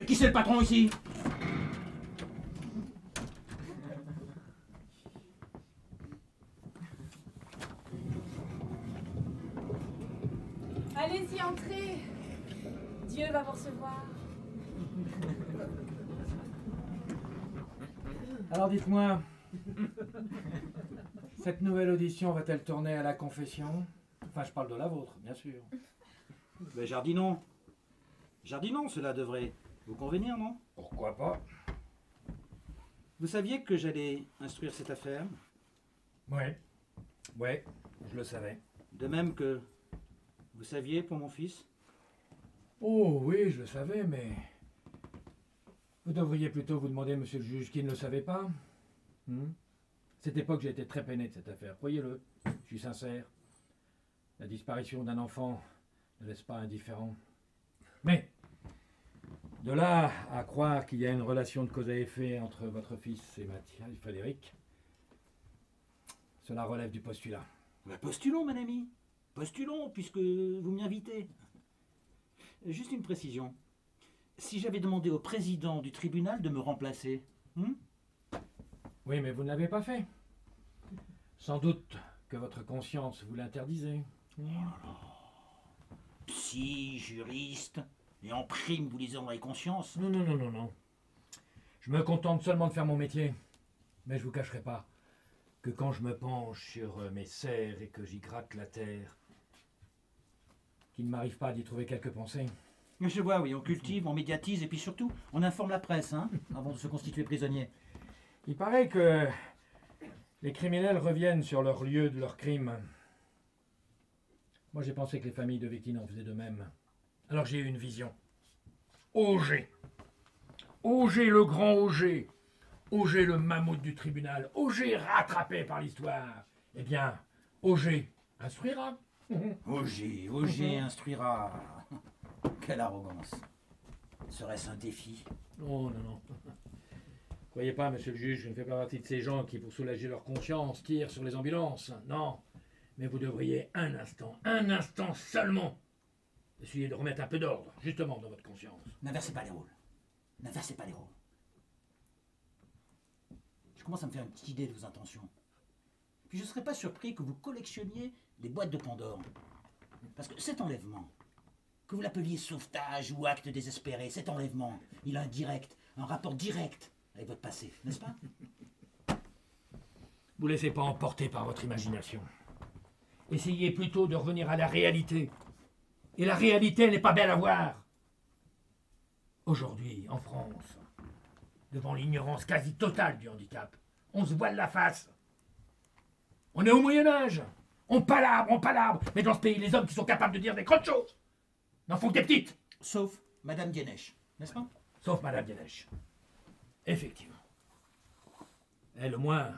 Qui c'est le patron ici? Allez-y, entrez. Dieu va vous recevoir. Alors dites-moi, cette nouvelle audition va-t-elle tourner à la confession? Enfin, je parle de la vôtre, bien sûr. Ben Jardinon. Jardinon, cela devrait vous convenir, non? Pourquoi pas? Vous saviez que j'allais instruire cette affaire? Ouais, je le savais. De même que vous saviez pour mon fils? Oh oui, je le savais, mais... Vous devriez plutôt vous demander, monsieur le juge, qui ne le savait pas. Cette époque, j'ai été très peiné de cette affaire, croyez-le. Je suis sincère. La disparition d'un enfant ne laisse pas indifférent. Mais, de là à croire qu'il y a une relation de cause à effet entre votre fils et Mathias, Frédéric, cela relève du postulat. Ben postulons, mon ami. Postulons, puisque vous m'y invitez. Juste une précision. Si j'avais demandé au président du tribunal de me remplacer, Oui, mais vous ne l'avez pas fait. Sans doute que votre conscience vous l'interdisait. Psy, juriste, et en prime vous lisez dans les consciences. Non. Je me contente seulement de faire mon métier. Mais je vous cacherai pas que quand je me penche sur mes serres et que j'y gratte la terre, qu'il ne m'arrive pas d'y trouver quelques pensées. Je vois, oui, on cultive, on médiatise, et puis surtout, on informe la presse, avant de se constituer prisonnier. Il paraît que les criminels reviennent sur leur lieu de leur crime. Moi, j'ai pensé que les familles de victimes en faisaient de même. Alors j'ai eu une vision. Auger. Auger, le grand Auger. Auger, le mammouth du tribunal. Auger, rattrapé par l'histoire. Eh bien, Auger instruira. Auger instruira. Quelle arrogance. Serait-ce un défi? Non. Croyez pas, monsieur le juge, je ne fais pas partie de ces gens qui, pour soulager leur conscience, tirent sur les ambulances. Non. Mais vous devriez un instant seulement, essayer de remettre un peu d'ordre, justement, dans votre conscience. N'inversez pas les rôles. N'inversez pas les rôles. Je commence à me faire une petite idée de vos intentions. Puis je ne serais pas surpris que vous collectionniez les boîtes de Pandore. Parce que cet enlèvement, que vous l'appeliez sauvetage ou acte désespéré, cet enlèvement, il a un rapport direct avec votre passé, n'est-ce pas? Vous laissez pas emporter par votre imagination. Essayez plutôt de revenir à la réalité. Et la réalité n'est pas belle à voir. Aujourd'hui, en France, devant l'ignorance quasi totale du handicap, on se voile la face. On est au Moyen-Âge. On palabre. Mais dans ce pays, les hommes qui sont capables de dire des grandes choses n'en font que des petites. Sauf Madame Dienesch, n'est-ce pas? Sauf Madame Dienesch. Effectivement. Elle, au moins,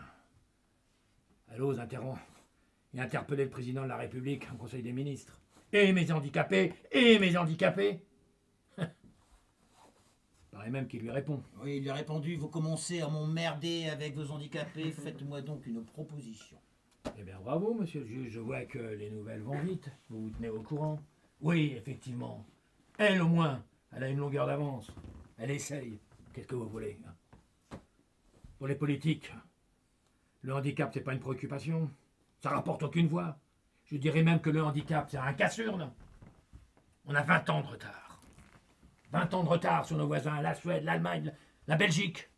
elle ose interpeller le président de la République en Conseil des ministres. Et mes handicapés. Paraît même qu'il lui répond. Oui, il lui a répondu, vous commencez à m'emmerder avec vos handicapés, faites-moi donc une proposition. Eh bien, bravo, monsieur le juge, je vois que les nouvelles vont vite, vous vous tenez au courant. Oui, effectivement. Elle, au moins, elle a une longueur d'avance. Elle essaye. Qu'est-ce que vous voulez? Pour les politiques, le handicap, c'est pas une préoccupation. Ça rapporte aucune voix. Je dirais même que le handicap, c'est un casse-urne. On a 20 ans de retard. 20 ans de retard sur nos voisins, la Suède, l'Allemagne, la Belgique.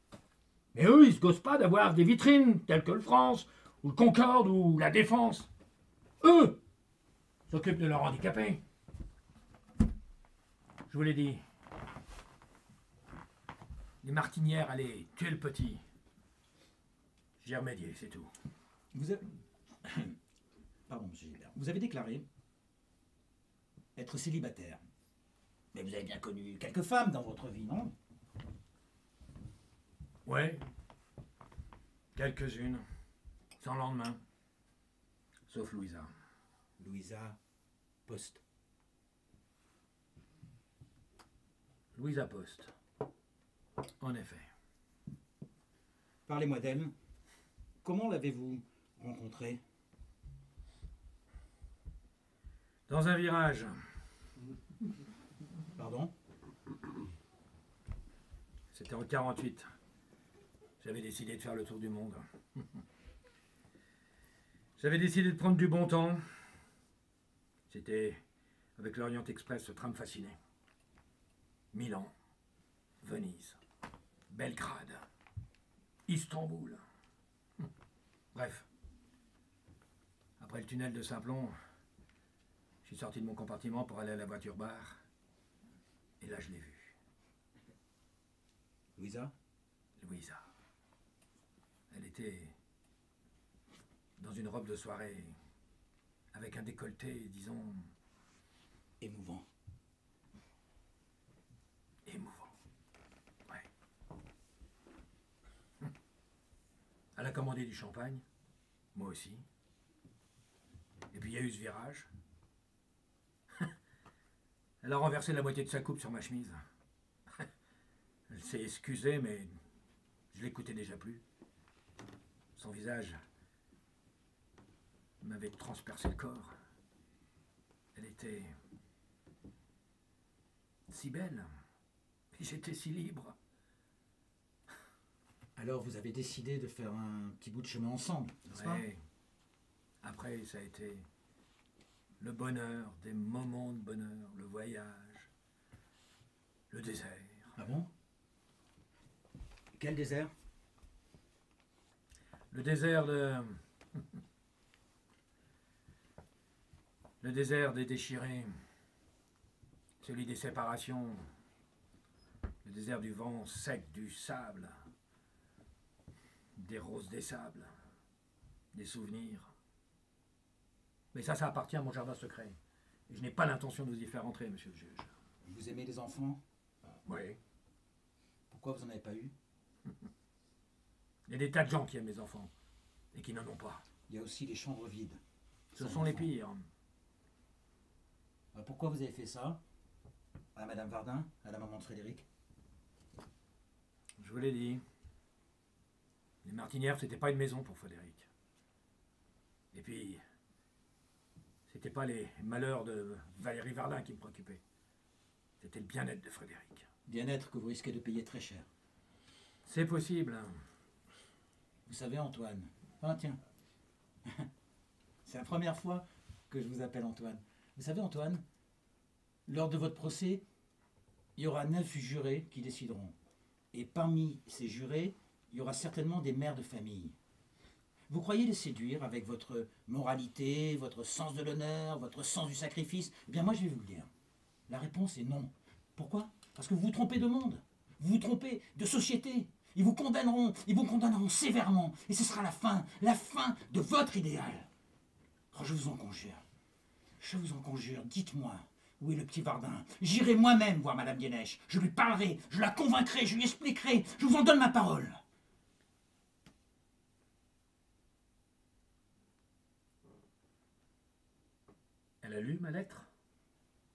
Mais eux, ils se gossent pas d'avoir des vitrines, telles que le France, ou le Concorde, ou la Défense. Eux s'occupent de leurs handicapés. Je vous l'ai dit. Les martinières allaient tuer le petit. J'ai remédié, c'est tout. Vous avez... Pardon, monsieur Gilbert. Vous avez déclaré être célibataire. Mais vous avez bien connu quelques femmes dans votre vie, non? Ouais. Quelques-unes. Sans lendemain. Sauf Louisa. Louisa Post. Louisa Post. En effet. Parlez-moi d'elle. Comment l'avez-vous rencontrée? Dans un virage. Pardon? C'était en 48. J'avais décidé de faire le tour du monde. J'avais décidé de prendre du bon temps. C'était avec l'Orient Express, ce train me fascinait. Milan, Venise, Belgrade, Istanbul. Bref. Après le tunnel de Saint-Plon, je suis sorti de mon compartiment pour aller à la voiture-bar. Et là, je l'ai vue. Louisa? Louisa. Elle était dans une robe de soirée, avec un décolleté, disons... Émouvant. Émouvant. Ouais. Elle a commandé du champagne, moi aussi. Et puis il y a eu ce virage. Elle a renversé la moitié de sa coupe sur ma chemise. Elle s'est excusée, mais je l'écoutais déjà plus. Son visage m'avait transpercé le corps. Elle était si belle, et j'étais si libre. Alors vous avez décidé de faire un petit bout de chemin ensemble, n'est-ce pas? Ouais. Après, ça a été le bonheur, des moments de bonheur, le voyage, le désert. Ah bon? Quel désert? Le désert de... Le désert des déchirés, celui des séparations, le désert du vent sec, du sable, des roses des sables, des souvenirs. Mais ça appartient à mon jardin secret. Et je n'ai pas l'intention de vous y faire entrer, monsieur le juge. Vous aimez les enfants? Oui. Pourquoi vous n'en avez pas eu? Il y a des tas de gens qui aiment les enfants et qui n'en ont pas. Il y a aussi les chambres vides. Ce sans sont les enfants. pires. Alors pourquoi vous avez fait ça? À Madame Vardin, à la maman de Frédéric? Je vous l'ai dit. Les Martinières, c'était pas une maison pour Frédéric. Et puis, c'était pas les malheurs de Valérie Vardin qui me préoccupaient. C'était le bien-être de Frédéric. Bien-être que vous risquez de payer très cher. C'est possible. Vous savez, Antoine. Ah, tiens. C'est la première fois que je vous appelle Antoine. Vous savez, Antoine, lors de votre procès, il y aura 9 jurés qui décideront. Et parmi ces jurés, il y aura certainement des mères de famille. Vous croyez les séduire avec votre moralité, votre sens de l'honneur, votre sens du sacrifice? Eh bien, moi, je vais vous le dire. La réponse est non. Pourquoi? Parce que vous vous trompez de monde. Vous vous trompez de société. Ils vous condamneront sévèrement. Et ce sera la fin de votre idéal. Oh, je vous en conjure, dites-moi, où est le petit Vardin? J'irai moi-même voir Madame Guénèche. Je lui parlerai, je la convaincrai, je lui expliquerai. Je vous en donne ma parole. Elle a lu ma lettre?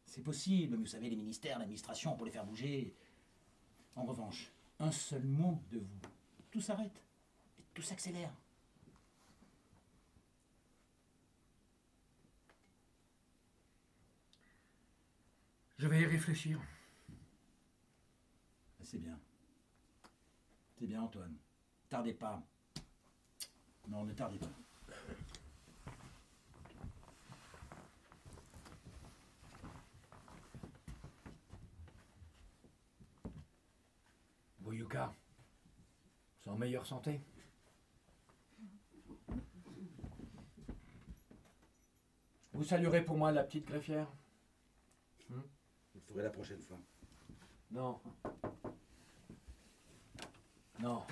C'est possible, mais vous savez, les ministères, l'administration, pour les faire bouger. En revanche, un seul mot de vous, tout s'arrête, et tout s'accélère. Je vais y réfléchir. C'est bien. C'est bien, Antoine. Tardez pas. Non, ne tardez pas. Bouyouka, c'est en meilleure santé? Vous saluerez pour moi la petite greffière? Vous le ferez la prochaine fois. Non. Non.